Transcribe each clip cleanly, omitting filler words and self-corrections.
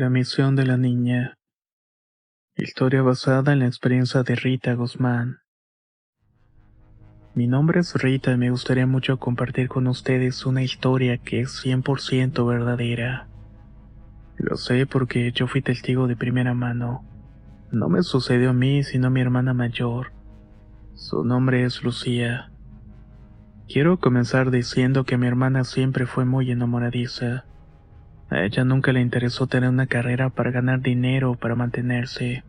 La misión de la niña. Historia basada en la experiencia de Rita Guzmán. Mi nombre es Rita y me gustaría mucho compartir con ustedes una historia que es 100% verdadera. Lo sé porque yo fui testigo de primera mano. No me sucedió a mí, sino a mi hermana mayor. Su nombre es Lucía. Quiero comenzar diciendo que mi hermana siempre fue muy enamoradiza. A ella nunca le interesó tener una carrera para ganar dinero o para mantenerse.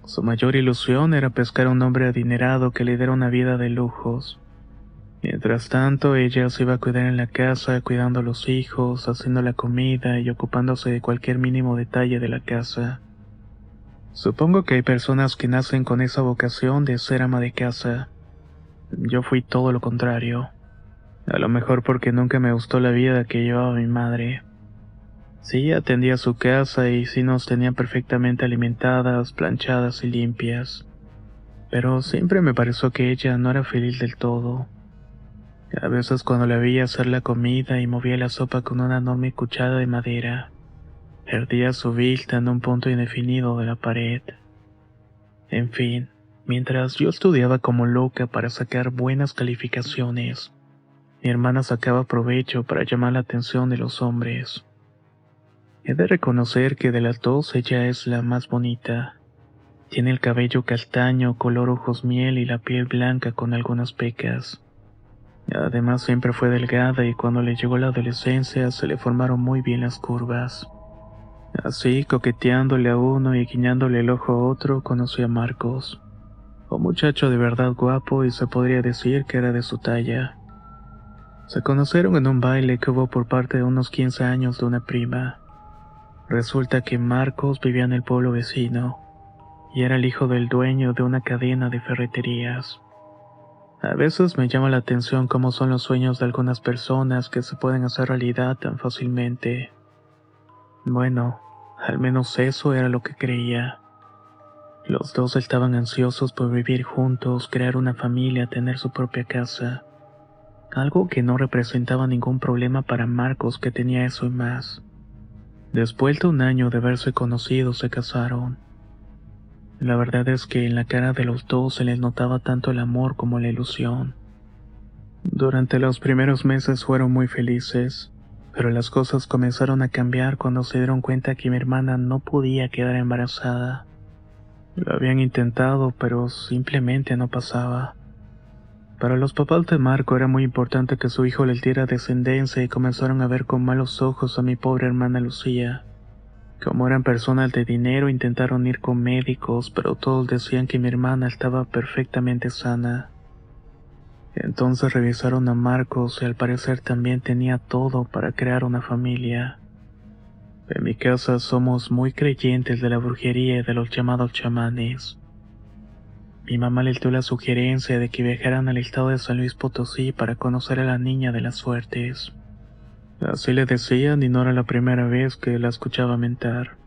Su mayor ilusión era pescar a un hombre adinerado que le diera una vida de lujos. Mientras tanto, ella se iba a cuidar en la casa, cuidando a los hijos, haciendo la comida y ocupándose de cualquier mínimo detalle de la casa. Supongo que hay personas que nacen con esa vocación de ser ama de casa. Yo fui todo lo contrario. A lo mejor porque nunca me gustó la vida que llevaba mi madre. Sí, atendía su casa y sí nos tenían perfectamente alimentadas, planchadas y limpias. Pero siempre me pareció que ella no era feliz del todo. A veces cuando la veía hacer la comida y movía la sopa con una enorme cuchara de madera, perdía su vista en un punto indefinido de la pared. En fin, mientras yo estudiaba como loca para sacar buenas calificaciones, mi hermana sacaba provecho para llamar la atención de los hombres. He de reconocer que de las dos ella es la más bonita. Tiene el cabello castaño, color ojos miel y la piel blanca con algunas pecas. Además siempre fue delgada y cuando le llegó la adolescencia se le formaron muy bien las curvas. Así, coqueteándole a uno y guiñándole el ojo a otro, conocí a Marcos. Un muchacho de verdad guapo y se podría decir que era de su talla. Se conocieron en un baile que hubo por parte de unos 15 años de una prima. Resulta que Marcos vivía en el pueblo vecino y era el hijo del dueño de una cadena de ferreterías. A veces me llama la atención cómo son los sueños de algunas personas que se pueden hacer realidad tan fácilmente. Bueno, al menos eso era lo que creía. Los dos estaban ansiosos por vivir juntos, crear una familia, tener su propia casa. Algo que no representaba ningún problema para Marcos, que tenía eso y más. Después de un año de haberse conocido, se casaron. La verdad es que en la cara de los dos se les notaba tanto el amor como la ilusión. Durante los primeros meses fueron muy felices, pero las cosas comenzaron a cambiar cuando se dieron cuenta que mi hermana no podía quedar embarazada. Lo habían intentado, pero simplemente no pasaba. Para los papás de Marco era muy importante que su hijo les diera descendencia y comenzaron a ver con malos ojos a mi pobre hermana Lucía. Como eran personas de dinero, intentaron ir con médicos, pero todos decían que mi hermana estaba perfectamente sana. Entonces revisaron a Marcos y al parecer también tenía todo para crear una familia. En mi casa somos muy creyentes de la brujería y de los llamados chamanes. Mi mamá les dio la sugerencia de que viajaran al estado de San Luis Potosí para conocer a la niña de las suertes. Así le decían y no era la primera vez que la escuchaba mentar.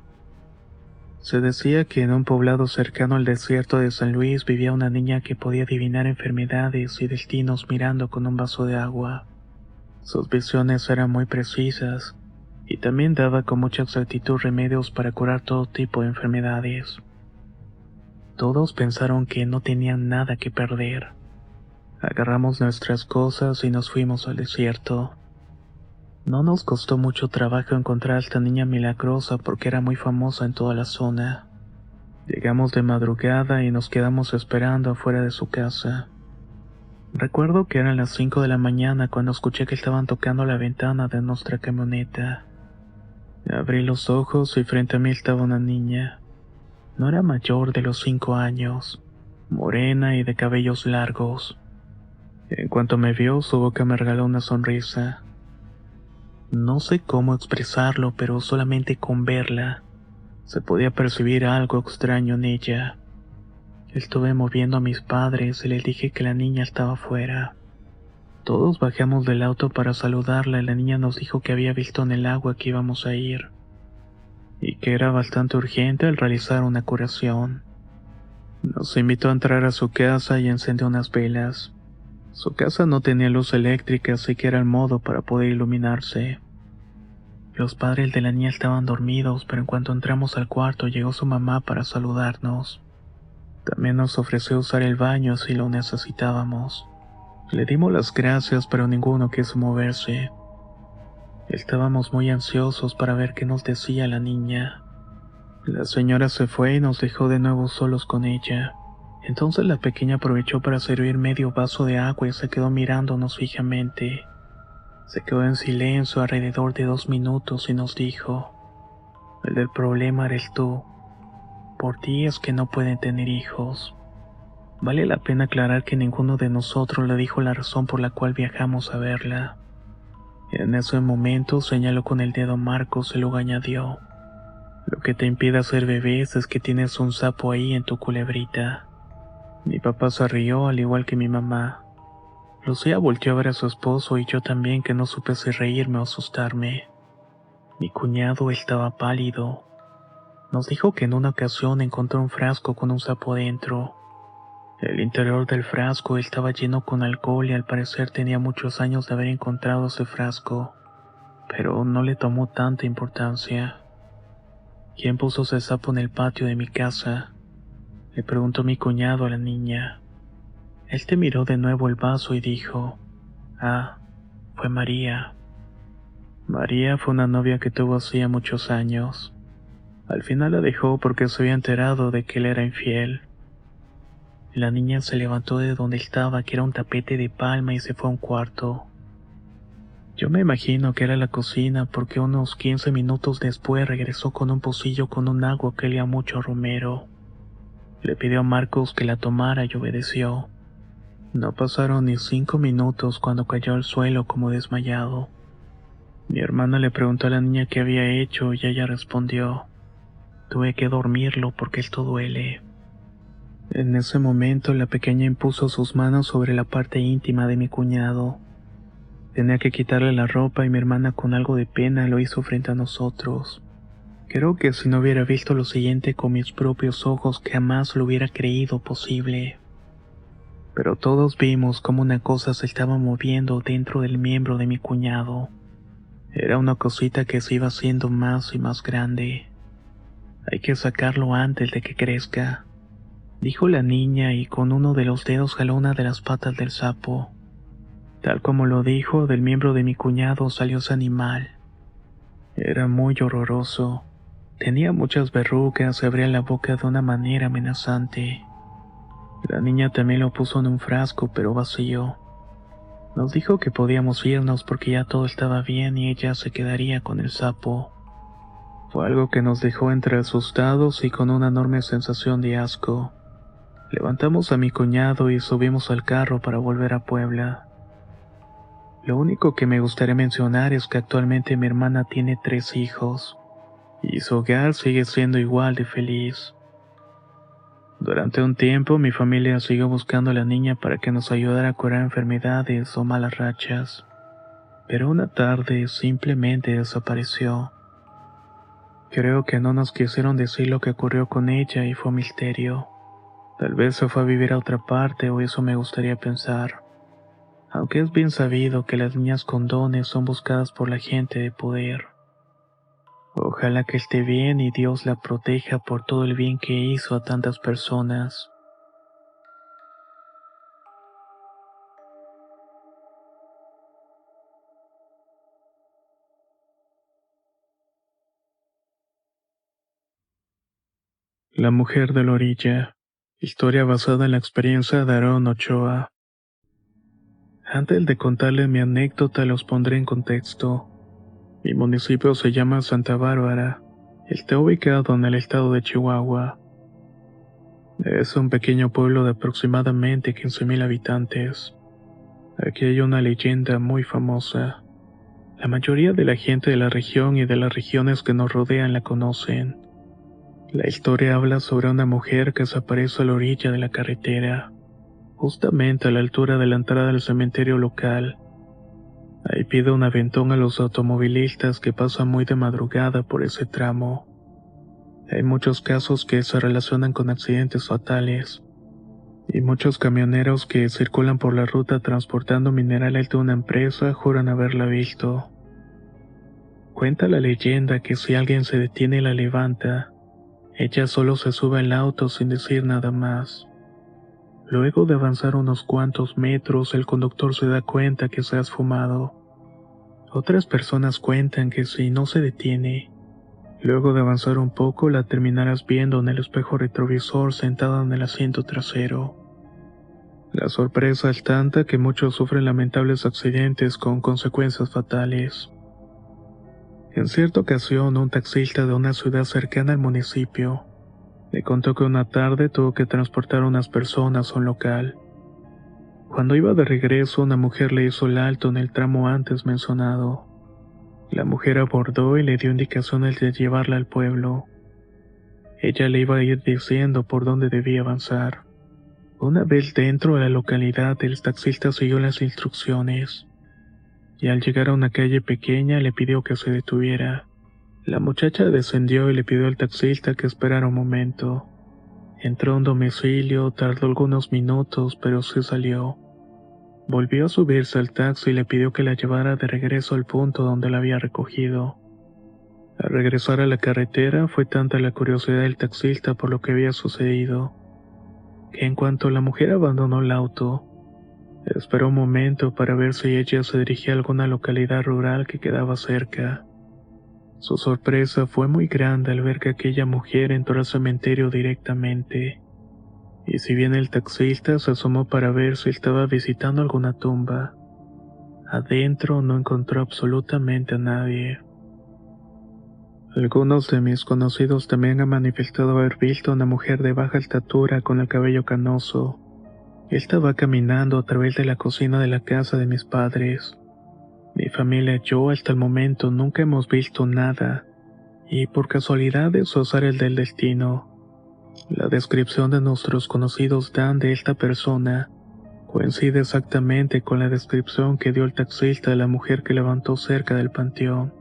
Se decía que en un poblado cercano al desierto de San Luis vivía una niña que podía adivinar enfermedades y destinos mirando con un vaso de agua. Sus visiones eran muy precisas y también daba con mucha exactitud remedios para curar todo tipo de enfermedades. Todos pensaron que no tenían nada que perder. Agarramos nuestras cosas y nos fuimos al desierto. No nos costó mucho trabajo encontrar a esta niña milagrosa porque era muy famosa en toda la zona. Llegamos de madrugada y nos quedamos esperando afuera de su casa. Recuerdo que eran las 5 de la mañana cuando escuché que estaban tocando la ventana de nuestra camioneta. Abrí los ojos y frente a mí estaba una niña. No era mayor de los 5 años, morena y de cabellos largos. En cuanto me vio, su boca me regaló una sonrisa. No sé cómo expresarlo, pero solamente con verla se podía percibir algo extraño en ella. Estuve moviendo a mis padres y les dije que la niña estaba fuera. Todos bajamos del auto para saludarla y la niña nos dijo que había visto en el agua que íbamos a ir y que era bastante urgente el realizar una curación. Nos invitó a entrar a su casa y encendió unas velas. Su casa no tenía luz eléctrica, así que era el modo para poder iluminarse. Los padres de la niña estaban dormidos, pero en cuanto entramos al cuarto llegó su mamá para saludarnos. También nos ofreció usar el baño si lo necesitábamos. Le dimos las gracias, pero ninguno quiso moverse. Estábamos muy ansiosos para ver qué nos decía la niña. La señora se fue y nos dejó de nuevo solos con ella. Entonces la pequeña aprovechó para servir medio vaso de agua y se quedó mirándonos fijamente. Se quedó en silencio alrededor de 2 minutos y nos dijo: "El del problema eres tú. Por ti es que no pueden tener hijos". Vale la pena aclarar que ninguno de nosotros le dijo la razón por la cual viajamos a verla. En ese momento señaló con el dedo a Marcos y luego añadió: "Lo que te impide hacer bebés es que tienes un sapo ahí en tu culebrita". Mi papá se rió al igual que mi mamá. Lucía volteó a ver a su esposo y yo también, que no supe si reírme o asustarme. Mi cuñado estaba pálido. Nos dijo que en una ocasión encontró un frasco con un sapo dentro. El interior del frasco estaba lleno con alcohol y al parecer tenía muchos años de haber encontrado ese frasco, pero no le tomó tanta importancia. ¿Quién puso ese sapo en el patio de mi casa?, le preguntó mi cuñado a la niña. Él te miró de nuevo el vaso y dijo: "Ah, fue María". María fue una novia que tuvo hacía muchos años. Al final la dejó porque se había enterado de que él era infiel. La niña se levantó de donde estaba, que era un tapete de palma, y se fue a un cuarto. Yo me imagino que era la cocina porque unos 15 minutos después regresó con un pocillo con un agua que olía mucho a romero. Le pidió a Marcos que la tomara y obedeció. No pasaron ni 5 minutos cuando cayó al suelo como desmayado. Mi hermana le preguntó a la niña qué había hecho y ella respondió: "Tuve que dormirlo porque esto duele". En ese momento la pequeña impuso sus manos sobre la parte íntima de mi cuñado. Tenía que quitarle la ropa y mi hermana, con algo de pena, lo hizo frente a nosotros. Creo que si no hubiera visto lo siguiente con mis propios ojos jamás lo hubiera creído posible. Pero todos vimos cómo una cosa se estaba moviendo dentro del miembro de mi cuñado. Era una cosita que se iba haciendo más y más grande. "Hay que sacarlo antes de que crezca", dijo la niña, y con uno de los dedos jaló una de las patas del sapo. Tal como lo dijo, del miembro de mi cuñado salió ese animal. Era muy horroroso. Tenía muchas verrugas y abría la boca de una manera amenazante. La niña también lo puso en un frasco, pero vacío. Nos dijo que podíamos irnos porque ya todo estaba bien y ella se quedaría con el sapo. Fue algo que nos dejó entre asustados y con una enorme sensación de asco. Levantamos a mi cuñado y subimos al carro para volver a Puebla. Lo único que me gustaría mencionar es que actualmente mi hermana tiene 3 hijos, y su hogar sigue siendo igual de feliz. Durante un tiempo mi familia siguió buscando a la niña para que nos ayudara a curar enfermedades o malas rachas, pero una tarde simplemente desapareció. Creo que no nos quisieron decir lo que ocurrió con ella y fue un misterio. Tal vez se fue a vivir a otra parte, o eso me gustaría pensar. Aunque es bien sabido que las niñas con dones son buscadas por la gente de poder. Ojalá que esté bien y Dios la proteja por todo el bien que hizo a tantas personas. La mujer de la orilla. Historia basada en la experiencia de Aarón Ochoa. Antes de contarles mi anécdota, los pondré en contexto. Mi municipio se llama Santa Bárbara. Está ubicado en el estado de Chihuahua. Es un pequeño pueblo de aproximadamente 15,000 habitantes. Aquí hay una leyenda muy famosa. La mayoría de la gente de la región y de las regiones que nos rodean la conocen. La historia habla sobre una mujer que desaparece a la orilla de la carretera, justamente a la altura de la entrada del cementerio local. Ahí pide un aventón a los automovilistas que pasan muy de madrugada por ese tramo. Hay muchos casos que se relacionan con accidentes fatales, y muchos camioneros que circulan por la ruta transportando minerales de una empresa juran haberla visto. Cuenta la leyenda que si alguien se detiene y la levanta, ella solo se sube al auto sin decir nada más. Luego de avanzar unos cuantos metros, el conductor se da cuenta que se ha esfumado. Otras personas cuentan que si no se detiene, luego de avanzar un poco la terminarás viendo en el espejo retrovisor sentada en el asiento trasero. La sorpresa es tanta que muchos sufren lamentables accidentes con consecuencias fatales. En cierta ocasión, un taxista de una ciudad cercana al municipio le contó que una tarde tuvo que transportar a unas personas a un local. Cuando iba de regreso, una mujer le hizo el alto en el tramo antes mencionado. La mujer abordó y le dio indicaciones de llevarla al pueblo. Ella le iba a ir diciendo por dónde debía avanzar. Una vez dentro de la localidad, el taxista siguió las instrucciones, y al llegar a una calle pequeña le pidió que se detuviera. La muchacha descendió y le pidió al taxista que esperara un momento. Entró a un domicilio, tardó algunos minutos, pero sí salió. Volvió a subirse al taxi y le pidió que la llevara de regreso al punto donde la había recogido. Al regresar a la carretera, fue tanta la curiosidad del taxista por lo que había sucedido, que en cuanto la mujer abandonó el auto, esperó un momento para ver si ella se dirigía a alguna localidad rural que quedaba cerca. Su sorpresa fue muy grande al ver que aquella mujer entró al cementerio directamente, y si bien el taxista se asomó para ver si estaba visitando alguna tumba, adentro no encontró absolutamente a nadie. Algunos de mis conocidos también han manifestado haber visto a una mujer de baja estatura con el cabello canoso. Estaba caminando a través de la cocina de la casa de mis padres. Mi familia y yo hasta el momento nunca hemos visto nada, y por casualidades o azares del destino, la descripción de nuestros conocidos dan de esta persona coincide exactamente con la descripción que dio el taxista de la mujer que levantó cerca del panteón.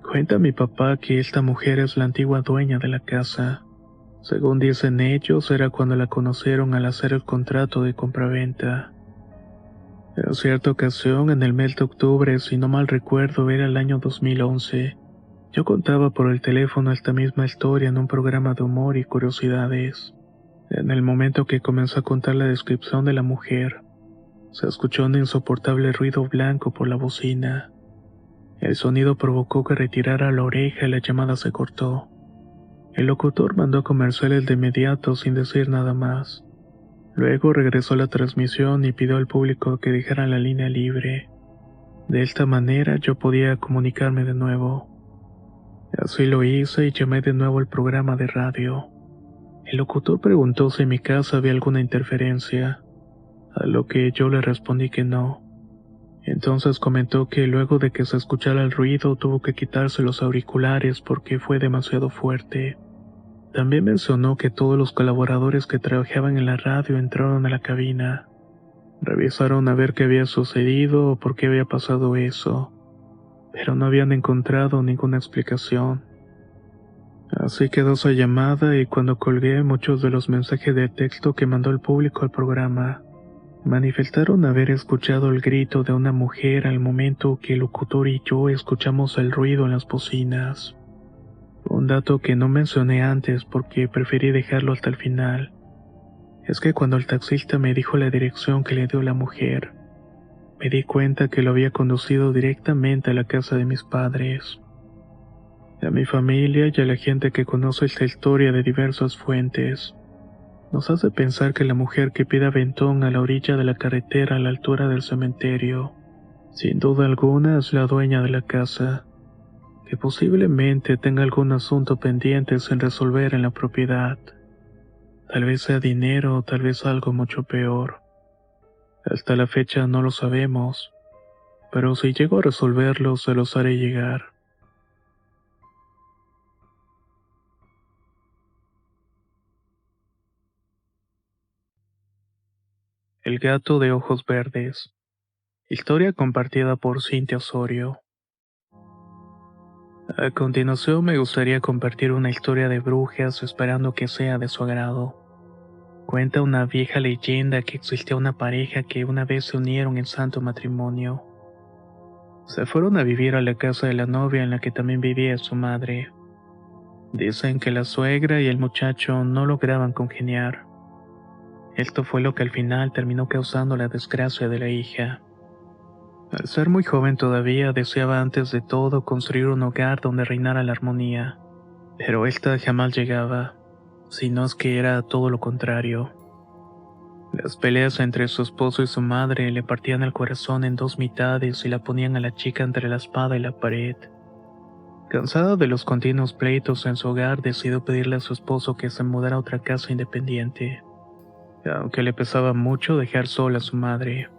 Cuenta mi papá que esta mujer es la antigua dueña de la casa. Según dicen ellos, era cuando la conocieron al hacer el contrato de compraventa. En cierta ocasión, en el mes de octubre, si no mal recuerdo, era el año 2011, yo contaba por el teléfono esta misma historia en un programa de humor y curiosidades. En el momento que comenzó a contar la descripción de la mujer, se escuchó un insoportable ruido blanco por la bocina. El sonido provocó que retirara la oreja y la llamada se cortó. El locutor mandó comerciales de inmediato sin decir nada más. Luego regresó a la transmisión y pidió al público que dejara la línea libre. De esta manera yo podía comunicarme de nuevo. Así lo hice y llamé de nuevo al programa de radio. El locutor preguntó si en mi casa había alguna interferencia, a lo que yo le respondí que no. Entonces comentó que luego de que se escuchara el ruido tuvo que quitarse los auriculares porque fue demasiado fuerte. También mencionó que todos los colaboradores que trabajaban en la radio entraron a la cabina. Revisaron a ver qué había sucedido o por qué había pasado eso, pero no habían encontrado ninguna explicación. Así quedó esa llamada y cuando colgué muchos de los mensajes de texto que mandó el público al programa, manifestaron haber escuchado el grito de una mujer al momento que el locutor y yo escuchamos el ruido en las bocinas. Un dato que no mencioné antes porque preferí dejarlo hasta el final, es que cuando el taxista me dijo la dirección que le dio la mujer, me di cuenta que lo había conducido directamente a la casa de mis padres. A mi familia y a la gente que conoce esta historia de diversas fuentes, nos hace pensar que la mujer que pide aventón a la orilla de la carretera a la altura del cementerio, sin duda alguna es la dueña de la casa, que posiblemente tenga algún asunto pendiente sin resolver en la propiedad. Tal vez sea dinero o tal vez algo mucho peor. Hasta la fecha no lo sabemos, pero si llego a resolverlo se los haré llegar. El gato de ojos verdes. Historia compartida por Cintia Osorio. A continuación me gustaría compartir una historia de brujas esperando que sea de su agrado. Cuenta una vieja leyenda que existía una pareja que una vez se unieron en santo matrimonio. Se fueron a vivir a la casa de la novia en la que también vivía su madre. Dicen que la suegra y el muchacho no lograban congeniar. Esto fue lo que al final terminó causando la desgracia de la hija. Al ser muy joven todavía deseaba antes de todo construir un hogar donde reinara la armonía, pero esta jamás llegaba, sino es que era todo lo contrario. Las peleas entre su esposo y su madre le partían el corazón en dos mitades y la ponían a la chica entre la espada y la pared. Cansada de los continuos pleitos en su hogar, decidió pedirle a su esposo que se mudara a otra casa independiente, aunque le pesaba mucho dejar sola a su madre.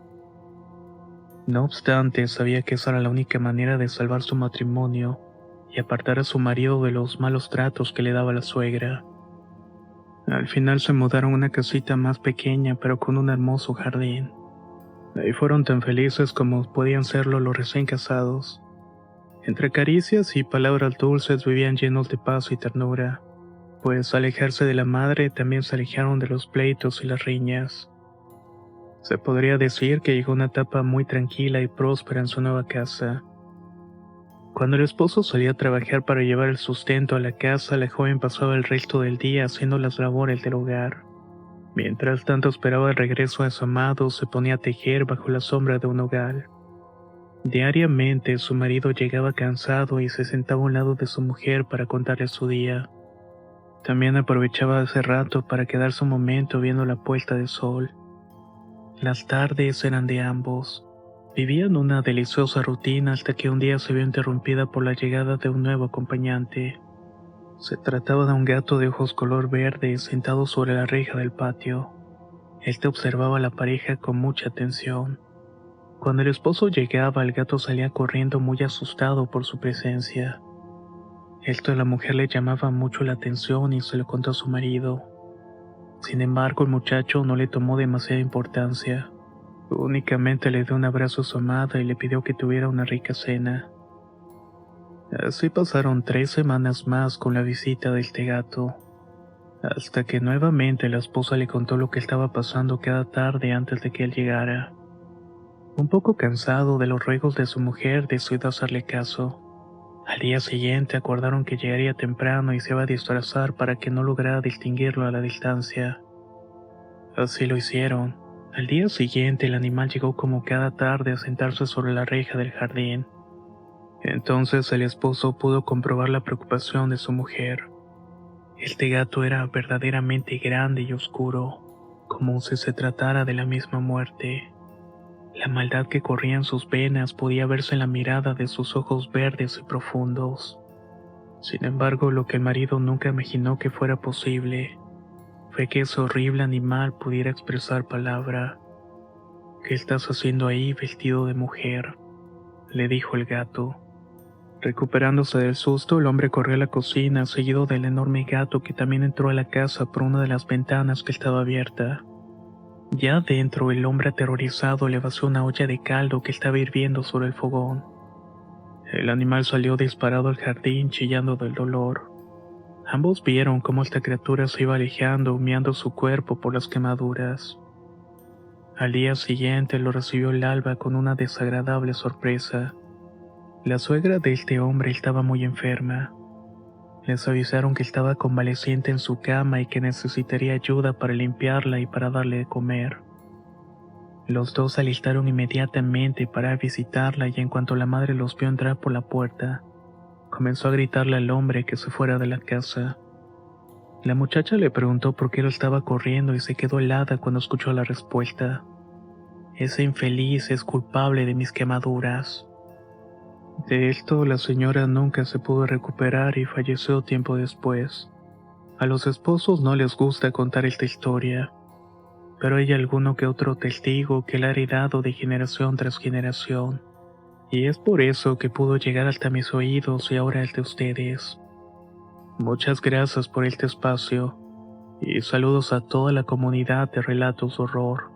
No obstante, sabía que esa era la única manera de salvar su matrimonio y apartar a su marido de los malos tratos que le daba la suegra. Al final se mudaron a una casita más pequeña pero con un hermoso jardín. Ahí fueron tan felices como podían serlo los recién casados. Entre caricias y palabras dulces vivían llenos de paz y ternura, pues al alejarse de la madre también se alejaron de los pleitos y las riñas. Se podría decir que llegó una etapa muy tranquila y próspera en su nueva casa. Cuando el esposo salía a trabajar para llevar el sustento a la casa, la joven pasaba el resto del día haciendo las labores del hogar. Mientras tanto esperaba el regreso de su amado, se ponía a tejer bajo la sombra de un hogar. Diariamente su marido llegaba cansado y se sentaba a un lado de su mujer para contarle su día. También aprovechaba ese rato para quedarse un momento viendo la puesta de sol. Las tardes eran de ambos. Vivían una deliciosa rutina hasta que un día se vio interrumpida por la llegada de un nuevo acompañante. Se trataba de un gato de ojos color verde sentado sobre la reja del patio. Este observaba a la pareja con mucha atención. Cuando el esposo llegaba, el gato salía corriendo muy asustado por su presencia. Esto a la mujer le llamaba mucho la atención y se lo contó a su marido. Sin embargo, el muchacho no le tomó demasiada importancia. Únicamente le dio un abrazo a su amada y le pidió que tuviera una rica cena. Así pasaron 3 semanas más con la visita de este gato, hasta que nuevamente la esposa le contó lo que estaba pasando cada tarde antes de que él llegara. Un poco cansado de los ruegos de su mujer, decidió hacerle caso. Al día siguiente acordaron que llegaría temprano y se iba a disfrazar para que no lograra distinguirlo a la distancia. Así lo hicieron. Al día siguiente el animal llegó como cada tarde a sentarse sobre la reja del jardín. Entonces el esposo pudo comprobar la preocupación de su mujer. Este gato era verdaderamente grande y oscuro, como si se tratara de la misma muerte. La maldad que corría en sus venas podía verse en la mirada de sus ojos verdes y profundos. Sin embargo, lo que el marido nunca imaginó que fuera posible fue que ese horrible animal pudiera expresar palabra. «¿Qué estás haciendo ahí vestido de mujer?», le dijo el gato. Recuperándose del susto, el hombre corrió a la cocina, seguido del enorme gato que también entró a la casa por una de las ventanas que estaba abierta. Ya dentro, el hombre aterrorizado le vació una olla de caldo que estaba hirviendo sobre el fogón. El animal salió disparado al jardín chillando del dolor. Ambos vieron cómo esta criatura se iba alejando, humeando su cuerpo por las quemaduras. Al día siguiente lo recibió el alba con una desagradable sorpresa. La suegra de este hombre estaba muy enferma. Les avisaron que estaba convaleciente en su cama y que necesitaría ayuda para limpiarla y para darle de comer. Los dos se alistaron inmediatamente para visitarla y en cuanto la madre los vio entrar por la puerta, comenzó a gritarle al hombre que se fuera de la casa. La muchacha le preguntó por qué lo estaba corriendo y se quedó helada cuando escuchó la respuesta. «Ese infeliz es culpable de mis quemaduras». De esto la señora nunca se pudo recuperar y falleció tiempo después. A los esposos no les gusta contar esta historia, pero hay alguno que otro testigo que la ha heredado de generación tras generación, y es por eso que pudo llegar hasta mis oídos y ahora el de ustedes. Muchas gracias por este espacio, y saludos a toda la comunidad de Relatos de Horror.